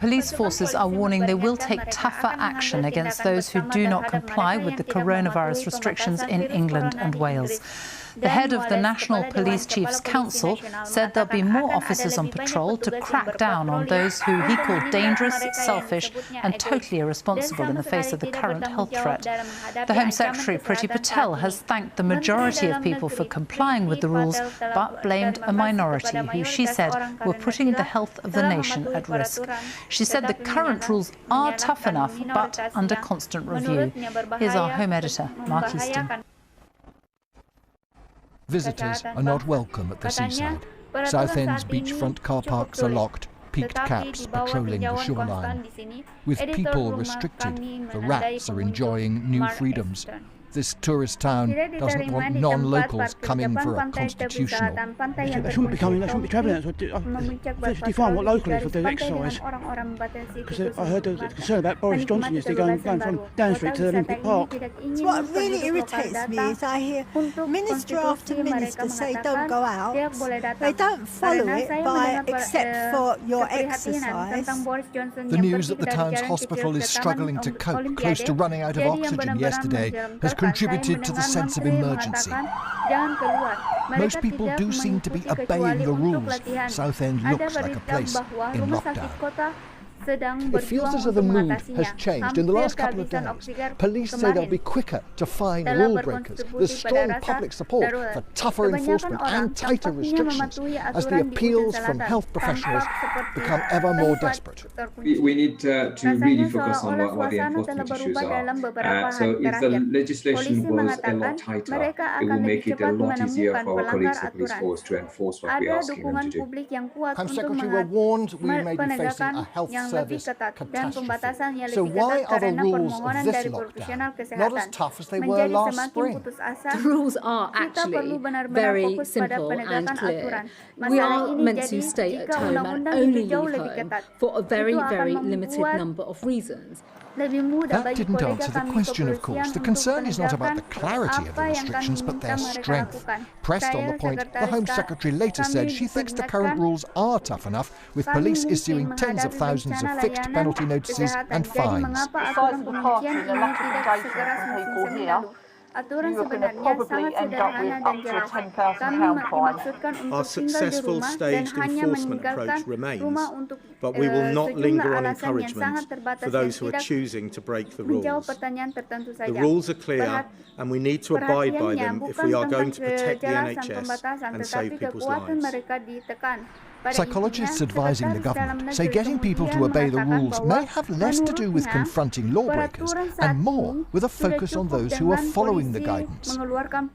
Police forces are warning they will take tougher action against those who do not comply with the coronavirus restrictions in England and Wales. The head of the National Police Chiefs Council said there'll be more officers on patrol to crack down on those who he called dangerous, selfish and totally irresponsible in the face of the current health threat. The Home Secretary, Priti Patel, has thanked the majority of people for complying with the rules, but blamed a minority who she said were putting the health of the nation at risk. She said the current rules are tough enough, but under constant review. Here's our Home Editor, Mark Easton. Visitors are not welcome at the seaside. Southend's beachfront car parks are locked, peaked caps patrolling the shoreline. With people restricted, the rats are enjoying new freedoms. This tourist town doesn't want non-locals coming for a constitutional. They shouldn't be coming, they shouldn't be travelling. They should define what local is for doing exercise. Because I heard there was a concern about Boris Johnson yesterday going from Down Street to Olympic Park. What really irritates me is I hear minister after minister say don't go out. They don't follow it except for your exercise. The news that the town's hospital is struggling to cope, close to running out of oxygen yesterday, has contributed to the sense of emergency. Most people do seem to be obeying the rules. Southend looks like a place in lockdown. It feels as though the mood has changed. In the last couple of days, police say they'll be quicker to fine rule breakers. There's strong public support for tougher enforcement and tighter restrictions as the appeals from health professionals become ever more desperate. We need to really focus on what the enforcement issues are. So if the legislation was a lot tighter, it will make it a lot easier for our colleagues in the police force to enforce what we're asking them to do. Home Secretary, we're warned we may be facing a health service catastrophe. So why are the rules of this lockdown not as tough as they were last spring? The rules are actually very simple and clear. We are meant to stay at home and only leave home for a very, very limited number of reasons. That didn't answer the question, of course. The concern is not about the clarity of the restrictions, but their strength. Pressed on the point, the Home Secretary later said she thinks the current rules are tough enough, with police issuing tens of thousands of fixed penalty notices and fines. You're going to probably end up with up to a £10,000 fine. Our successful staged enforcement approach remains, but we will not linger on encouragement for those who are choosing to break the rules. The rules are clear, and we need to abide by them if we are going to protect the NHS and save people's lives. Psychologists advising the government say getting people to obey the rules may have less to do with confronting lawbreakers and more with a focus on those who are following the guidance.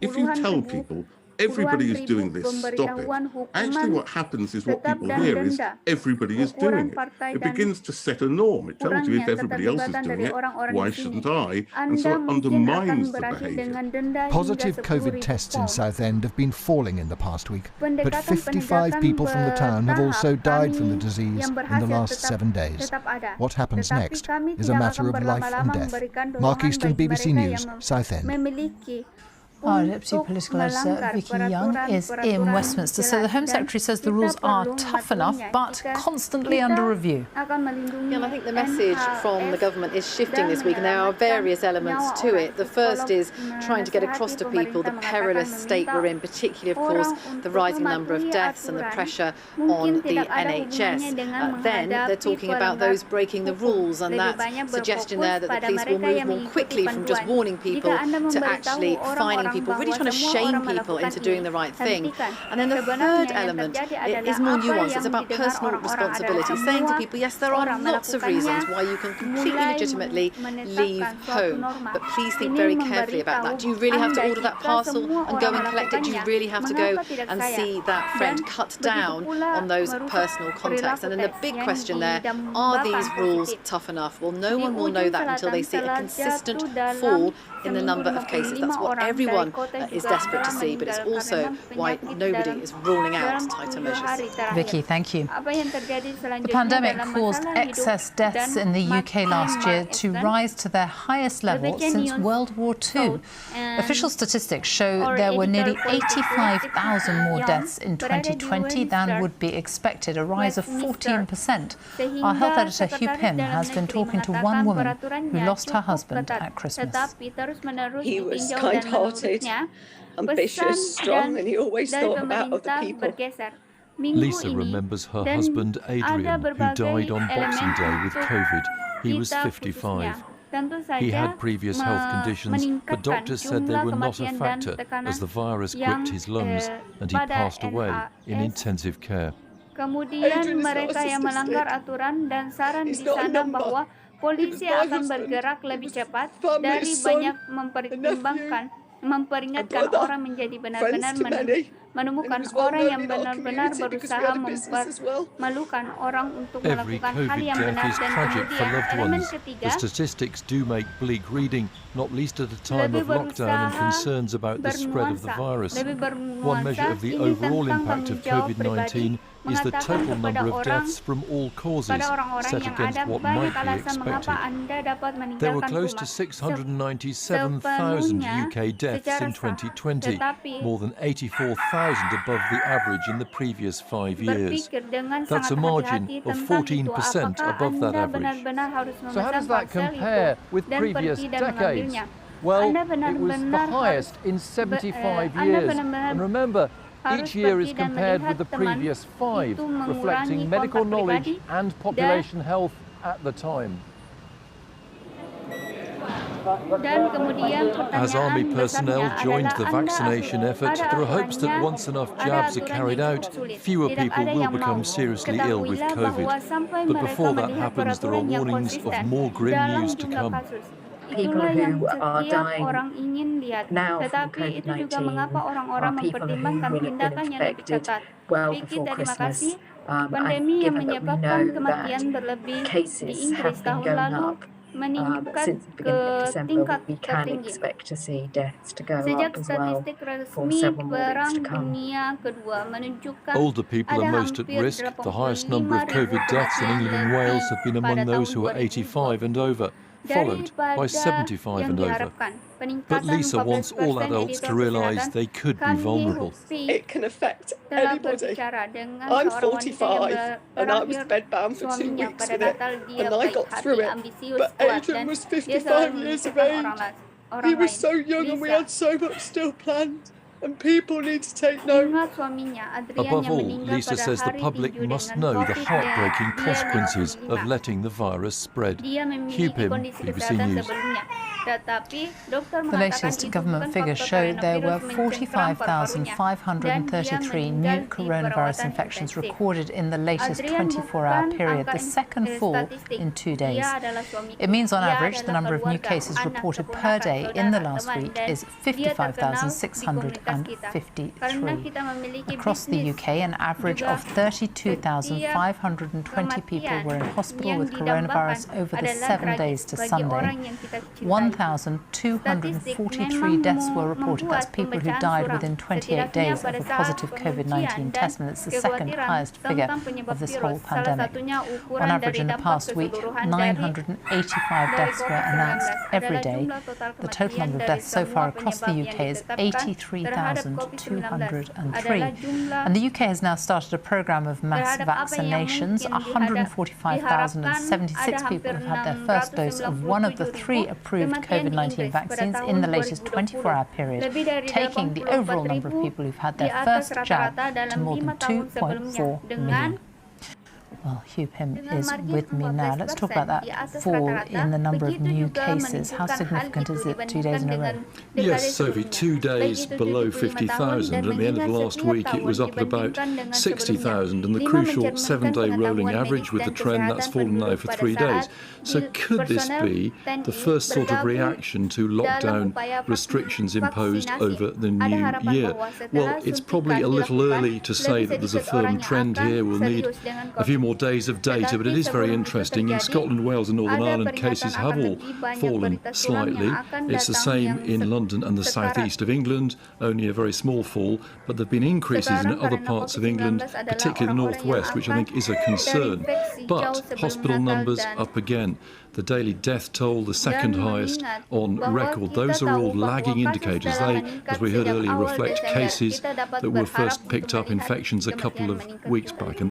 If you tell people everybody is doing this, stop it, actually what happens is what people hear is everybody is doing it. It begins to set a norm. It tells you if everybody else is doing it, why shouldn't I? And so it undermines the behaviour. Positive COVID tests in Southend have been falling in the past week, but 55 people from the town have also died from the disease in the last 7 days. What happens next is a matter of life and death. Mark Easton, BBC News, Southend. Our Deputy Political Editor, Vicky Young, is in Westminster. So the Home Secretary says the rules are tough enough, but constantly under review. Yeah, and I think the message from the government is shifting this week, and there are various elements to it. The first is trying to get across to people the perilous state we're in, particularly, of course, the rising number of deaths and the pressure on the NHS. Then they're talking about those breaking the rules, and that suggestion there that the police will move more quickly from just warning people to actually fining people, really trying to shame people into doing the right thing. And then the third element is more nuanced. It's about personal responsibility, saying to people, yes, there are lots of reasons why you can completely legitimately leave home, but please think very carefully about that. Do you really have to order that parcel and go and collect it? Do you really have to go and see that friend? Cut down on those personal contacts. And then the big question there, are these rules tough enough? Well, no one will know that until they see a consistent fall in the number of cases. That's what everyone everyone is desperate to see, but it's also why nobody is ruling out tighter measures. Vicky, thank you. The pandemic caused excess deaths in the UK last year to rise to their highest level since World War II. Official statistics show there were nearly 85,000 more deaths in 2020 than would be expected, a rise of 14%. Our health editor Hugh Pym has been talking to one woman who lost her husband at Christmas. He was kind-hearted, ambitious, strong, and he always thought about other people. Lisa remembers her husband Adrian, who died on Boxing Day with COVID. He was 55. He had previous health conditions, but doctors said they were not a factor as the virus gripped his lungs and he passed away in intensive care. Kemudian mereka yang melanggar aturan dan saran di sana bahwa polisi akan bergerak lebih cepat dari banyak memperingatkan orang menjadi benar-benar menemukan orang yang benar-benar berusaha memalukan orang untuk melakukan hal yang benar dan kemudian elemen ketiga. The statistics do make bleak reading, not least at a time of lockdown and concerns about the spread of the virus. One measure of the overall impact of COVID-19 is the total number of deaths from all causes, set against what might be expected. There were close to 697,000 UK deaths in 2020, more than 84,000 above the average in the previous 5 years. That's a margin of 14% above that average. So how does that compare with previous decades? Well, it was the highest in 75 years. And remember, each year is compared with the previous 5, reflecting medical knowledge and population health at the time. As army personnel joined the vaccination effort, there are hopes that once enough jabs are carried out, fewer people will become seriously ill with COVID. But before that happens, there are warnings of more grim news to come. People who are dying now from COVID-19 are people who will have been infected well before Christmas. And given that we know that cases have been going up since the beginning of December, we can expect to see deaths to go up as well for several more weeks to come. Older people are most at risk. The highest number of COVID deaths in England and Wales have been among those who are 85 and over, followed by 75 and over. But Lisa wants all adults to realise they could be vulnerable. It can affect anybody. I'm 45 and I was bedbound for 2 weeks with it and I got through it. But Adrian was 55 years of age. He was so young and we had so much still planned. And people need to take note. Above all, Lisa says the public must know the heartbreaking consequences of letting the virus spread. Hugh Pym, BBC News. The latest government figures show there were 45,533 new coronavirus infections recorded in the latest 24-hour period, the second fall in 2 days. It means on average the number of new cases reported per day in the last week is 55,653. Across the UK, an average of 32,520 people were in hospital with coronavirus over the 7 days to Sunday. 1,243 deaths were reported. That's people who died within 28 days of a positive COVID-19 test, and it's the second highest figure of this whole pandemic. On average, in the past week, 985 deaths were announced every day. The total number of deaths so far across the UK is 83,203. And the UK has now started a programme of mass vaccinations. 145,076 people have had their first dose of one of the 3 approved COVID-19 vaccines in the latest 24-hour period, taking the overall number of people who've had their first jab to more than 2.4 million. Well, Hugh Pym is with me now. Let's talk about that fall in the number of new cases. How significant is it 2 days in a row? Yes, Sophie, 2 days below 50,000. At the end of last week, it was up at about 60,000. And the crucial 7-day rolling average with the trend, that's fallen now for 3 days. So could this be the first sort of reaction to lockdown restrictions imposed over the new year? Well, it's probably a little early to say that there's a firm trend here. We'll need a few more days of data, but it is very interesting. In Scotland, Wales and Northern Ireland, cases have all fallen slightly. It's the same in London and the southeast of England, only a very small fall, but there have been increases in other parts of England, particularly the northwest, which I think is a concern. But hospital numbers up again. The daily death toll, the second highest on record. Those are all lagging indicators. They, as we heard earlier, reflect cases that were first picked up, infections a couple of weeks back.